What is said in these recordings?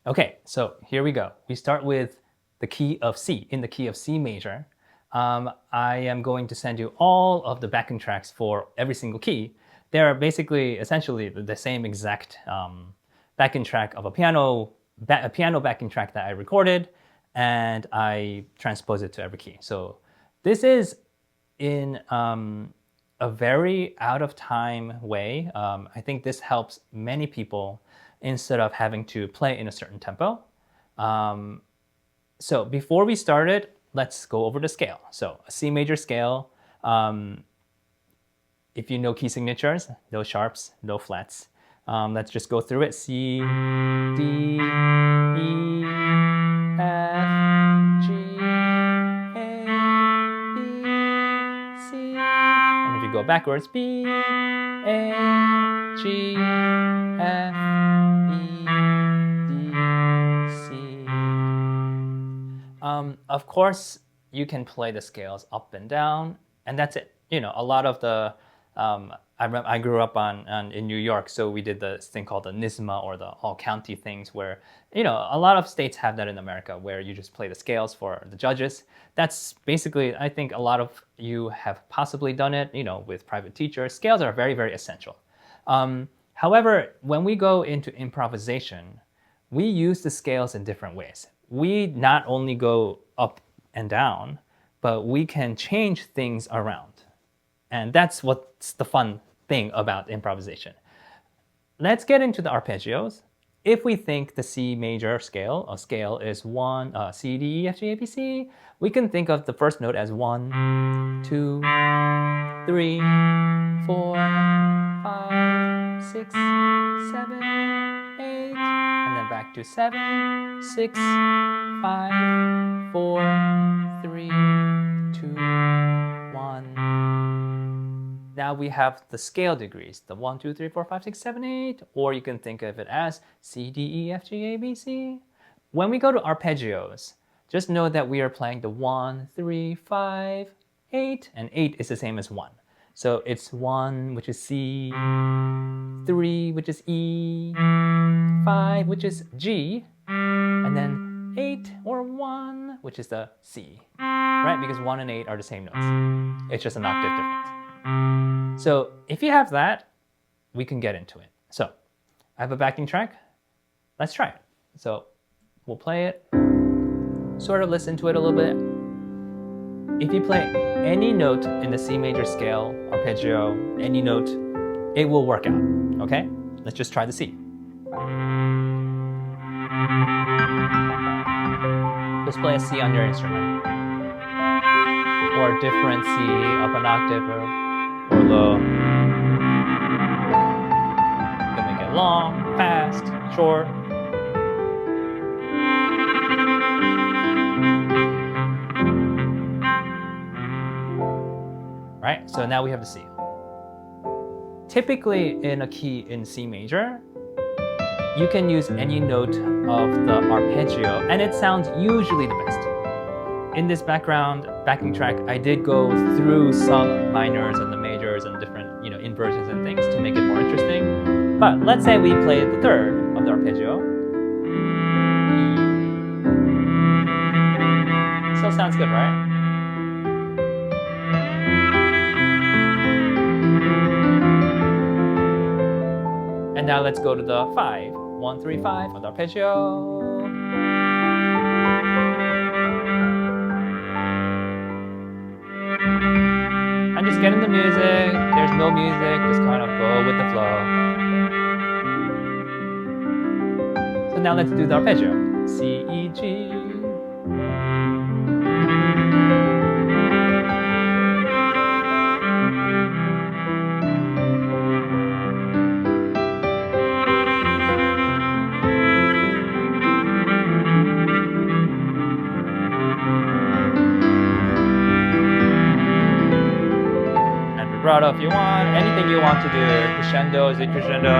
Okay, so here we go. We start with the key of C, in the key of C major. I am going to send you all of the backing tracks for every single key. They're basically, essentially, the same exact backing track of a piano backing track that I recorded, and I transpose it to every key. So this is in a very out of time way. I think this helps many people instead of having to play in a certain tempo. So before we started, let's go over the scale. So a C major scale, if you know key signatures, no sharps, no flats. Let's just go through it. C, D, E, F, G, A, B, C. And if you go backwards, B, A, G, F, E, D, C. Of course, you can play the scales up and down, and that's it. You know, a lot of the I grew up in New York, so we did this thing called the NISMA, or the all county things, where, you know, a lot of states have that in America, where you just play the scales for the judges. That's basically, I think a lot of you have possibly done it, you know, with private teachers. Scales are very, very essential. However, when we go into improvisation, we use the scales in different ways. We not only go up and down, but we can change things around. And that's what's the fun thing about improvisation. Let's get into the arpeggios. If we think the C major scale, a scale is one, C, D, E, F, G, A, B, C, we can think of the first note as 1, 2, 3, 4, 5, 6, 7, 8, and then back to 7, 6, 5, 4, 3, 2, 1. Now we have the scale degrees, the 1, 2, 3, 4, 5, 6, 7, 8, or you can think of it as C, D, E, F, G, A, B, C. When we go to arpeggios, just know that we are playing the 1, 3, 5, 8, and 8 is the same as 1. So it's 1, which is C, 3, which is E, 5, which is G, and then 8 or 1, which is the C, right? Because 1 and 8 are the same notes. It's just an octave difference. So if you have that, we can get into it. So I have a backing track. Let's try it. So we'll play it, sort of listen to it a little bit. If you play any note in the C major scale, arpeggio, any note, it will work out, okay? Let's just try the C. Just play a C on your instrument. Or a different C, up an octave or low. You can make it long, fast, short. Right, so now we have the C. Typically in a key in C major, you can use any note of the arpeggio, and it sounds usually the best. In this backing track, I did go through some minors and the majors and different, you know, inversions and things to make it more interesting. But let's say we play the third of the arpeggio. Still sounds good, right? And now let's go to the 5. 1, 3, 5 on the arpeggio. And just get in the music. There's no music, just kind of go with the flow. So now let's do the arpeggio. C, E, G. Vibrato if you want, anything you want to do, crescendo, Z crescendo.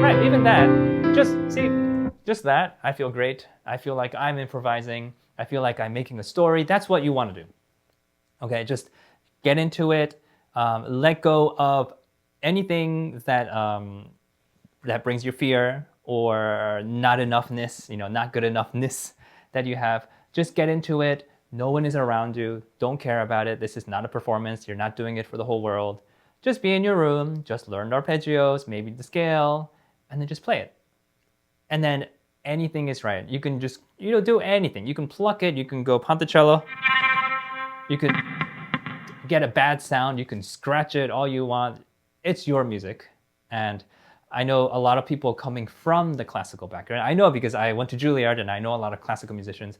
Right, even that, just see, just that, I feel great. I feel like I'm improvising. I feel like I'm making a story. That's what you want to do. Okay, just get into it. Let go of anything that that brings you fear or not enoughness, not good enoughness that you have. Just get into it. No one is around you. Don't care about it. This is not a performance. You're not doing it for the whole world. Just be in your room. Just learn the arpeggios, maybe the scale, and then just play it. And then anything is right. You can just do anything. You can pluck it. You can go ponticello. You could get a bad sound. You can scratch it all you want. It's your music. And I know a lot of people coming from the classical background. I know because I went to Juilliard and I know a lot of classical musicians.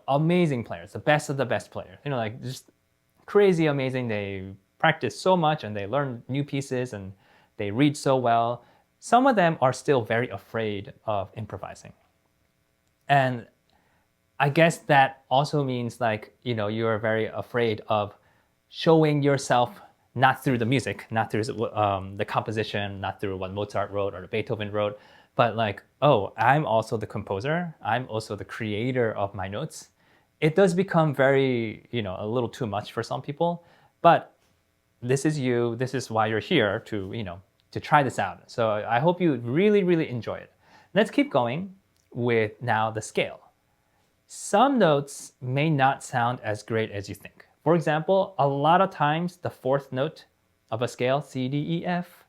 Amazing players, the best of the best players. Like just crazy amazing. They practice so much and they learn new pieces and they read so well. Some of them are still very afraid of improvising. And I guess that also means like, you are very afraid of showing yourself not through the music, not through the composition, not through what Mozart wrote or Beethoven wrote, but like, oh, I'm also the composer. I'm also the creator of my notes. It does become very, a little too much for some people, but this is you. This is why you're here to try this out. So I hope you really, really enjoy it. Let's keep going with now the scale. Some notes may not sound as great as you think. For example, a lot of times the fourth note of a scale, C, D, E, F,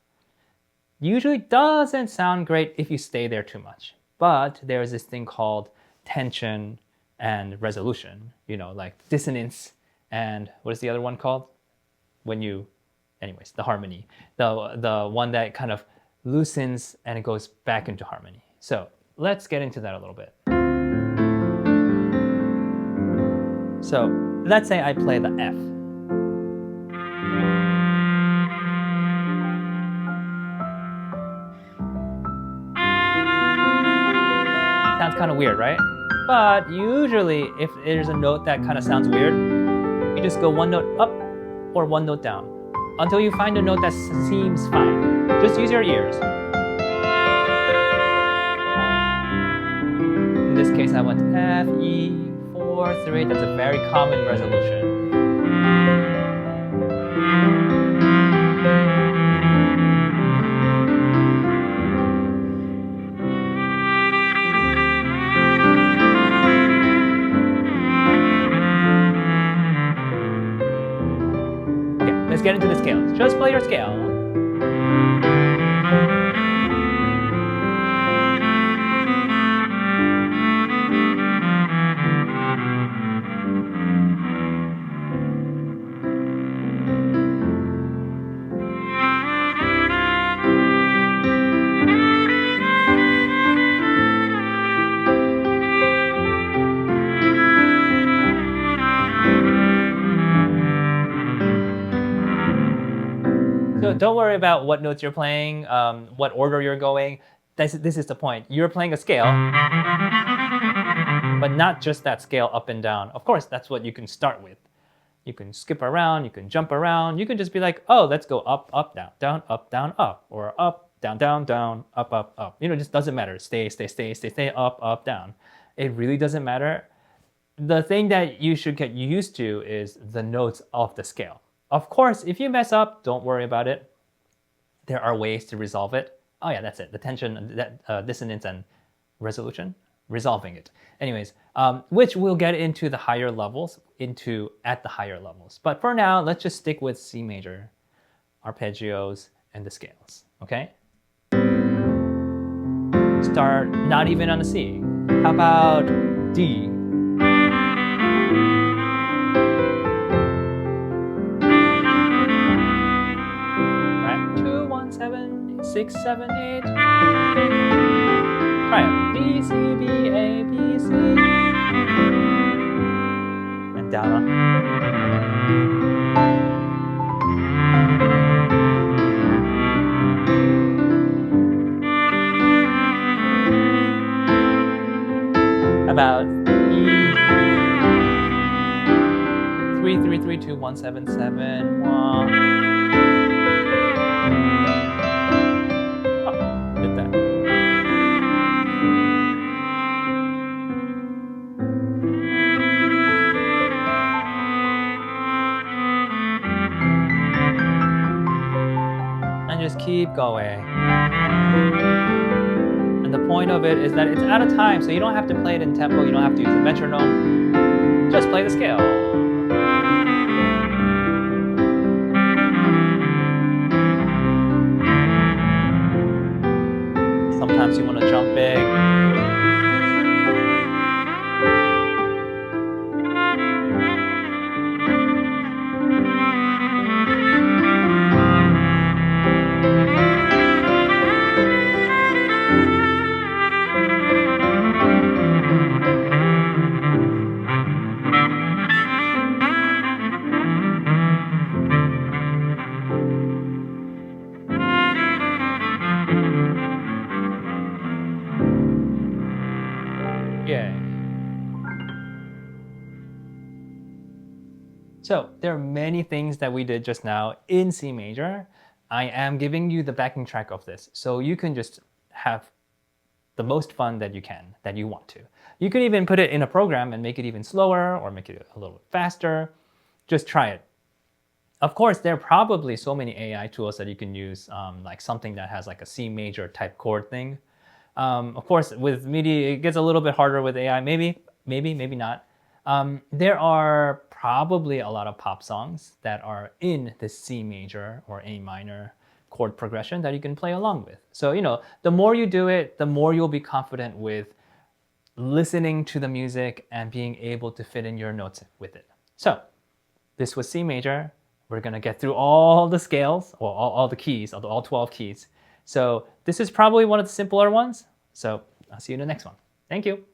usually doesn't sound great if you stay there too much. But there's this thing called tension and resolution, like dissonance and what is the other one called? Anyways, the harmony. The one that kind of loosens and it goes back into harmony. So let's get into that a little bit. So let's say I play the F. Sounds kind of weird, right? But usually if there's a note that kind of sounds weird, you just go one note up or one note down until you find a note that seems fine. Just use your ears. In this case, I went F, E, 4, 3. That's a very common resolution. Okay, let's get into the scales. Just play your scale. So don't worry about what notes you're playing, what order you're going. This is the point. You're playing a scale, but not just that scale up and down. Of course, that's what you can start with. You can skip around, you can jump around. You can just be like, oh, let's go up, up, down, up, or up, down, down, up, up. It just doesn't matter. Stay, up, down. It really doesn't matter. The thing that you should get used to is the notes of the scale. Of course, if you mess up, don't worry about it. There are ways to resolve it. Oh yeah, that's it. The tension, dissonance, and resolution, resolving it. Anyways, which we'll get into the higher levels, at the higher levels. But for now, let's just stick with C major, arpeggios, and the scales, okay? Start not even on a C. How about D? Right, 2, 1, 7, 6, 7, 8. Try it. B, C, B, A, B, C. And down on. About E. 3, 3, 3, 2, 1, 7, 7, 1. keep going. And the point of it is that it's out of time, so you don't have to play it in tempo, you don't have to use a metronome. Just play the scale. Sometimes you want to jump big. Yay. So there are many things that we did just now in C major. I am giving you the backing track of this, so you can just have the most fun that you can, that you want to. You can even put it in a program and make it even slower or make it a little bit faster. Just try it. Of course, there are probably so many AI tools that you can use, like something that has like a C major type chord thing. Of course, with MIDI, it gets a little bit harder with AI. Maybe not. There are probably a lot of pop songs that are in the C major or A minor chord progression that you can play along with. So, the more you do it, the more you'll be confident with listening to the music and being able to fit in your notes with it. So, this was C major. We're going to get through all the scales, or all the keys, all 12 keys. So this is probably one of the simpler ones. So I'll see you in the next one. Thank you.